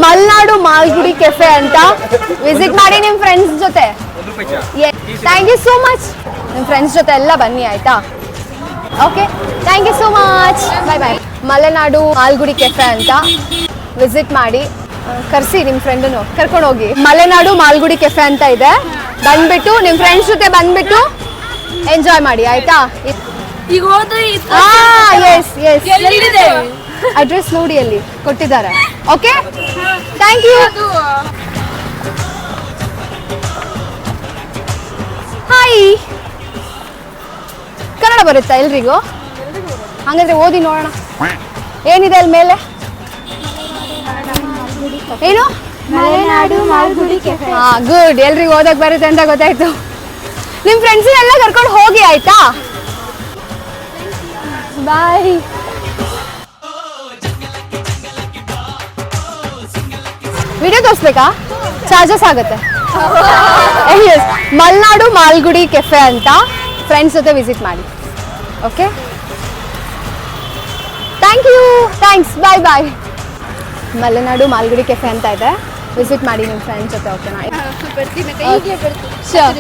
Malnad Malgudi cafe ಅಂತ visit ಮಾಡಿ ನಿಮ್ಮ ಫ್ರೆಂಡ್ಸ್ ಜೊತೆ. Thank you so much. ನಿಮ್ಮ ಫ್ರೆಂಡ್ಸ್ ಜೊತೆ ಎಲ್ಲ ಬನ್ನಿ ಆಯ್ತಾ. Okay, thank you so much. Bye bye. Malenadu Malgudi cafe ಅಂತ ವಿಸಿಟ್ ಮಾಡಿ. ಕರ್ಸಿ ನಿಮ್ಮ ಫ್ರೆಂಡನ್ನು ಕರ್ಕೊಂಡು ಹೋಗಿ. ಮಲೆನಾಡು ಮಾಲ್ಗುಡಿ ಕೆಫೆ ಅಂತ ಇದೆ, ಬಂದ್ಬಿಟ್ಟು ನಿಮ್ಮ ಫ್ರೆಂಡ್ಸ್ ಜೊತೆ ಬಂದ್ಬಿಟ್ಟು ಎಂಜಾಯ್ ಮಾಡಿ ಆಯ್ತಾ. ಈಗ ಹೋದ್ರೆ ಎಸ್ ಎಸ್, ಅಡ್ರೆಸ್ ನೋಡಿ ಅಲ್ಲಿ ಕೊಟ್ಟಿದ್ದಾರೆ. Okay, thank you. Hi, Kannada ಬರುತ್ತಾ ಎಲ್ರಿಗೂ? ಹಾಗಾದ್ರೆ ಓದಿ ನೋಡೋಣ ಏನಿದೆ ಅಲ್ಲಿ ಮೇಲೆ. ಏನು? ಮಲೆನಾಡು ಮಾಲ್ಗುಡಿ ಕೆಫೆ. ಹಾ, ಗುಡ್. ಎಲ್ರಿಗೂ ಓದಕ್ ಬರುತ್ತೆ ಅಂತ ಗೊತ್ತಾಯ್ತು. ನಿಮ್ಮ ಫ್ರೆಂಡ್ಸ್ನೆಲ್ಲ ಕರ್ಕೊಂಡು ಹೋಗಿ ಆಯ್ತಾ. ಬಾಯ್. ವಿಡಿಯೋ ತೋರಿಸ್ಬೇಕಾ? ಚಾರ್ಜಸ್ ಆಗುತ್ತೆ. ಮಲ್ನಾಡು ಮಾಲ್ಗುಡಿ ಕೆಫೆ ಅಂತ ಫ್ರೆಂಡ್ಸ್ ಜೊತೆ ವಿಸಿಟ್ ಮಾಡಿ. Okay, thank you. Thanks, bye bye. Malenadu Malgudi cafe ಅಂತ ಇದೆ, ವಿಸಿಟ್ ಮಾಡಿ ನಿಮ್ಮ ಫ್ರೆಂಡ್ಸ್ ಜೊತೆ. ಓಕೆನಾ? ಶೋರ್.